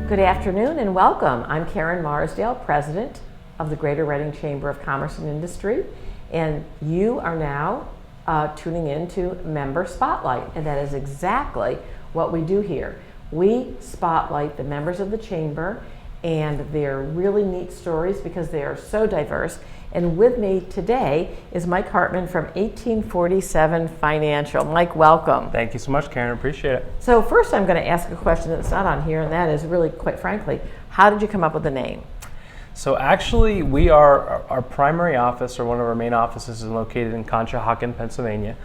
Good afternoon and welcome. I'm Karen Marsdale, President of the Greater Reading Chamber of Commerce and Industry, and you are now tuning in to Member Spotlight, and that is exactly what we do here. We spotlight the members of the Chamber and their really neat stories because they are so diverse. And with me today is Mike Hartman from 1847 Financial. Mike, welcome. Thank you so much, Karen. Appreciate it. So first I'm going to ask a question that's not on here, and that is really, quite frankly, how did you come up with the name? So actually, our primary office, or one of our main offices, is located in Conshohocken, Pennsylvania.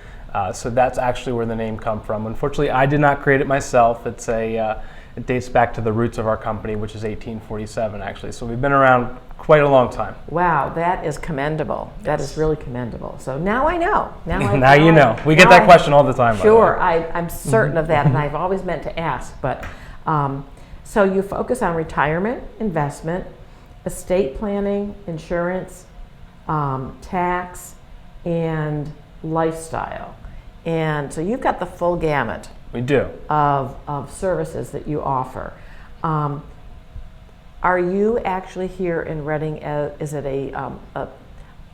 So that's actually where the name comes from. Unfortunately, I did not create it myself. It dates back to the roots of our company, which is 1847, actually. So we've been around quite a long time. Wow, that is commendable. That is really commendable. So now I know. Now you know. We get that question all the time. Sure, I'm certain of that, and I've always meant to ask. But so you focus on retirement, investment, estate planning, insurance, tax, and lifestyle. And so you've got the full gamut. We do. Of services that you offer. Are you actually here in Reading? Is it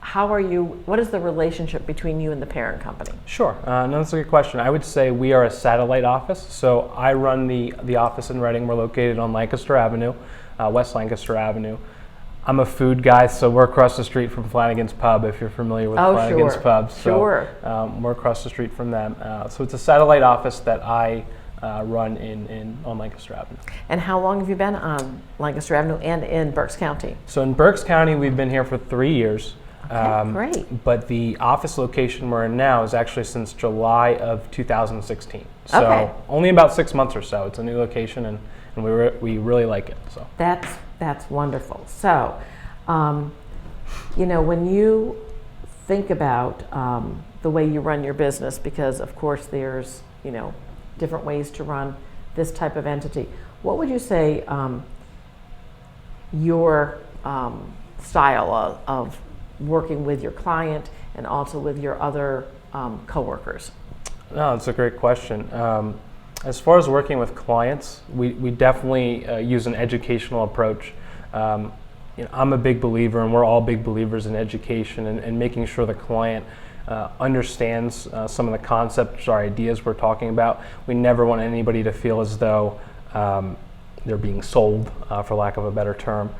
how are you? What is the relationship between you and the parent company? Sure. No, that's a good question. I would say we are a satellite office. So I run the office in Reading. We're located on Lancaster Avenue, West Lancaster Avenue. I'm a food guy, so we're across the street from Flanagan's Pub, if you're familiar with Flanagan's sure. Pub. So, sure. We're across the street from them. So it's a satellite office that I run on Lancaster Avenue. And how long have you been on Lancaster Avenue and in Berks County? So in Berks County, we've been here for 3 years. Okay, great. But the office location we're in now is actually since July of 2016. So okay. Only about 6 months or so. It's a new location, and we really like it. So That's wonderful. So, when you think about the way you run your business, because of course there's, different ways to run this type of entity, what would you say your style of working with your client and also with your other coworkers? No, that's a great question. As far as working with clients, we definitely use an educational approach. I'm a big believer, and we're all big believers in education and making sure the client understands some of the concepts or ideas we're talking about. We never want anybody to feel as though they're being sold, for lack of a better term.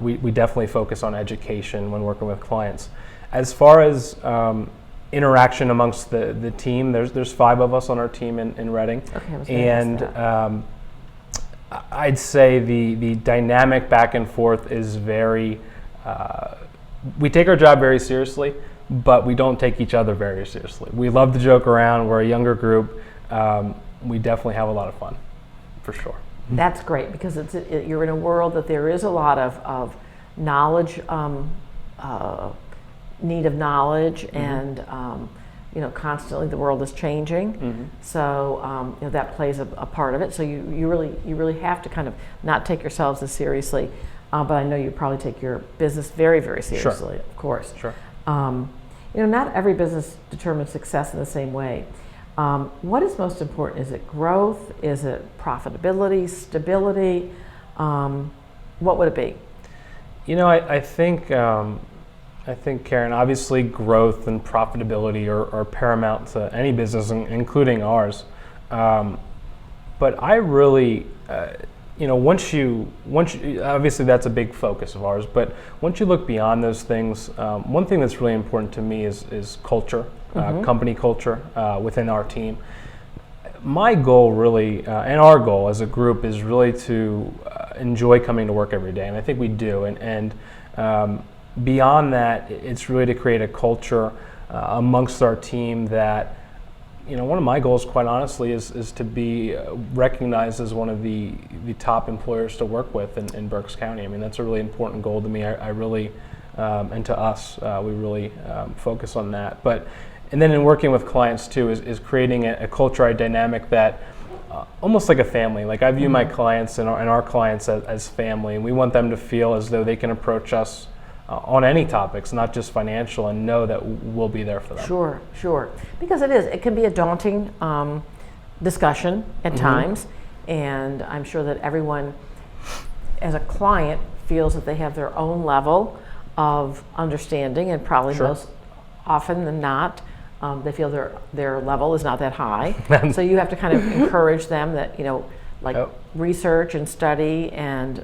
We definitely focus on education when working with clients. As far as interaction amongst the team, there's 5 of us on our team in Reading. Okay, and I'd say the dynamic back and forth is very, we take our job very seriously, but we don't take each other very seriously. We love to joke around. We're a younger group. We definitely have a lot of fun, for sure. That's great, because you're in a world that there is a lot of knowledge, need of knowledge, and constantly the world is changing. So that plays a part of it. So you really have to kind of not take yourselves as seriously, but I know you probably take your business very, very seriously. Sure. Of course. Sure. Not every business determines success in the same way. What is most important? Is it growth? Is it profitability, stability? What would it be? I think, Karen, obviously growth and profitability are paramount to any business, including ours. But I really, once you obviously that's a big focus of ours. But once you look beyond those things, one thing that's really important to me is culture, company culture within our team. My goal really, and our goal as a group, is really to enjoy coming to work every day, and I think we do. And beyond that, it's really to create a culture amongst our team that, one of my goals, quite honestly, is to be recognized as one of the top employers to work with in Berks County. I mean, that's a really important goal to me. I really, and to us, we really focus on that. And then in working with clients too, is creating a culture, a dynamic that almost like a family. Like I view my clients and our clients as family, and we want them to feel as though they can approach us on any topics, not just financial, and know that we'll be there for them. Sure. Because it can be a daunting discussion at times, and I'm sure that everyone as a client, feels that they have their own level of understanding, and probably Sure. most often than not, they feel their level is not that high. So you have to kind of encourage them that, like Yep. research and study and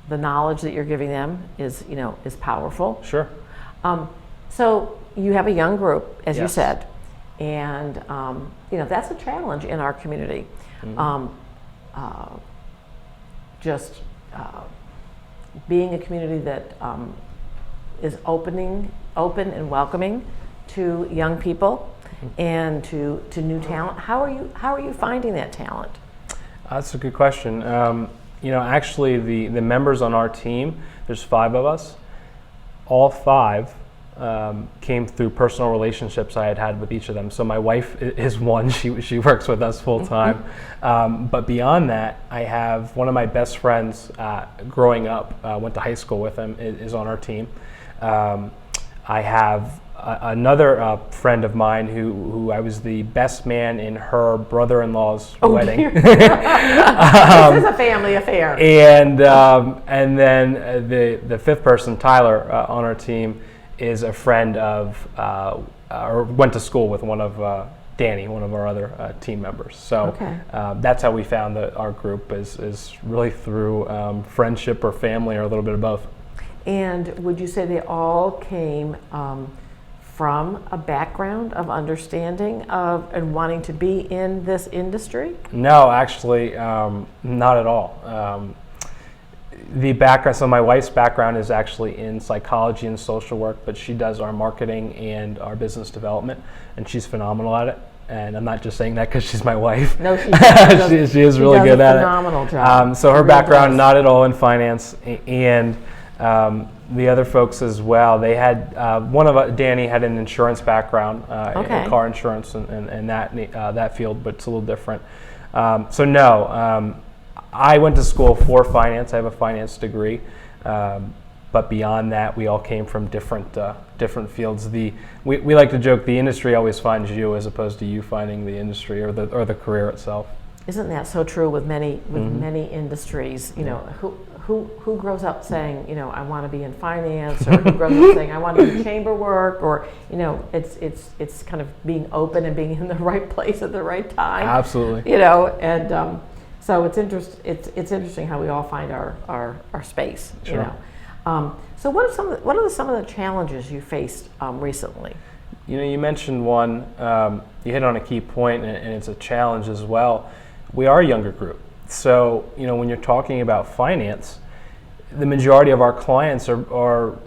the knowledge that you're giving them is powerful. Sure. So you have a young group, as you Yes. said, and that's a challenge in our community. Just being a community that is open and welcoming to young people and to new talent. How are you finding that talent? That's a good question. Actually, the members on our team, there's 5 of us. All 5 came through personal relationships I had with each of them. So my wife is one; she works with us full time. But beyond that, I have one of my best friends growing up. Went to high school with him. Is on our team. I have another friend of mine who I was the best man in her brother-in-law's wedding. This is a family affair. And then the 5th person, Tyler, on our team, is a friend of or went to school with one of Danny, one of our other team members. So Okay. That's how we found that our group is really through friendship or family or a little bit of both. And would you say they all came from a background of understanding of and wanting to be in this industry? No, actually, not at all. The background, so my wife's background is actually in psychology and social work, but she does our marketing and our business development, and she's phenomenal at it. And I'm not just saying that because she's my wife. No, she does. she is really good at it. Phenomenal job. So her Really background, does. not at all in finance, and the other folks as well. They had Danny had an insurance background, Okay. in car insurance and that field, but it's a little different. So no, I went to school for finance. I have a finance degree, but beyond that, we all came from different fields. We like to joke the industry always finds you as opposed to you finding the industry or the career itself. Isn't that so true with many industries? Who grows up saying, I want to be in finance, or who grows up saying I want to do chamber work, or it's kind of being open and being in the right place at the right time. Absolutely. And so it's interesting how we all find our space. Sure. So what are some of the challenges you faced recently? You mentioned one. You hit on a key point, and it's a challenge as well. We are a younger group. So, when you're talking about finance, the majority of our clients are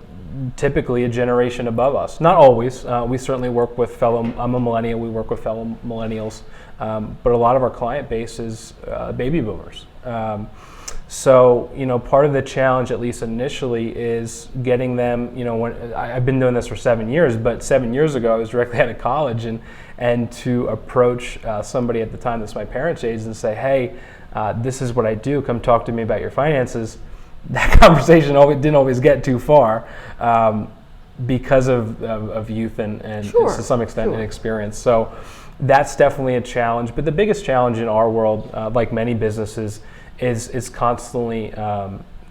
typically a generation above us. Not always. We certainly work with I'm a millennial, we work with fellow millennials, but a lot of our client base is baby boomers. So, part of the challenge, at least initially, is getting them, when I've been doing this for 7 years, but 7 years ago I was directly out of college, and to approach somebody at the time that's my parents' age and say, hey, this is what I do, come talk to me about your finances. That conversation didn't always get too far because of youth and Sure, to some extent sure. inexperience. So that's definitely a challenge. But the biggest challenge in our world, like many businesses, is constantly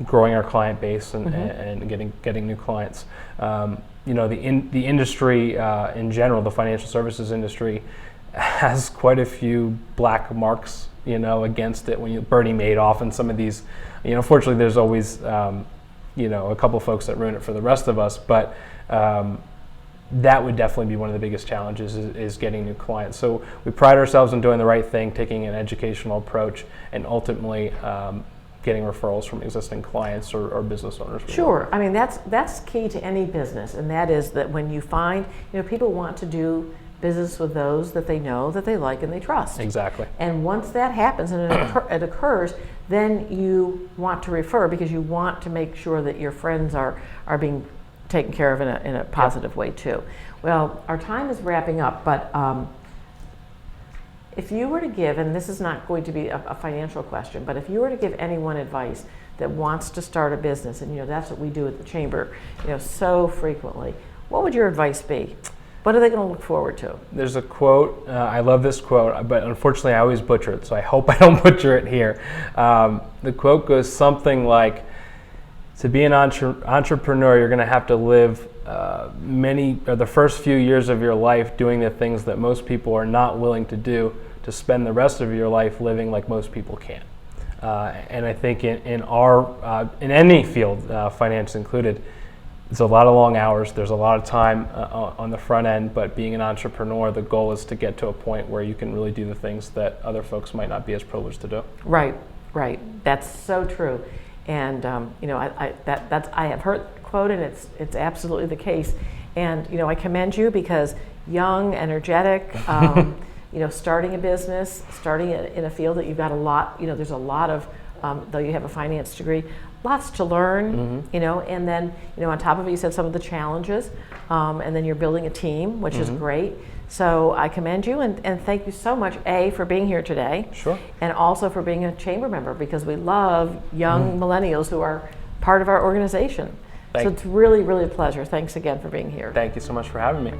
growing our client base and getting new clients. The industry in general, the financial services industry, has quite a few black marks, against it. When Bernie Madoff and some of these, fortunately, there's always, a couple folks that ruin it for the rest of us. But that would definitely be one of the biggest challenges is getting new clients. So we pride ourselves on doing the right thing, taking an educational approach, and ultimately getting referrals from existing clients or business owners. Sure. I mean, that's key to any business, and that is that when you find, people want to do business with those that they know, that they like, and they trust. Exactly. And once that happens and it occurs, then you want to refer because you want to make sure that your friends are being taken care of in a positive way too. Well, our time is wrapping up, but if you were to give, and this is not going to be a financial question, but if you were to give anyone advice that wants to start a business, and that's what we do at the Chamber, so frequently, what would your advice be? What are they going to look forward to? There's a quote, I love this quote, but unfortunately I always butcher it, so I hope I don't butcher it here. The quote goes something like, to be an entrepreneur, you're going to have to live the first few years of your life doing the things that most people are not willing to do, to spend the rest of your life living like most people can. And I think in any field, finance included, it's a lot of long hours. There's a lot of time on the front end, but being an entrepreneur, the goal is to get to a point where you can really do the things that other folks might not be as privileged to do. Right. That's so true. And I have heard the quote, and it's absolutely the case. And I commend you because young, energetic, starting a business, starting in a field that you've got a lot. There's a lot of, though you have a finance degree, lots to learn, and then, on top of it, you said some of the challenges, and then you're building a team, which is great. So I commend you and thank you so much, A, for being here today. Sure. And also for being a chamber member, because we love young millennials who are part of our organization. So it's really, really a pleasure. Thanks again for being here. Thank you so much for having me.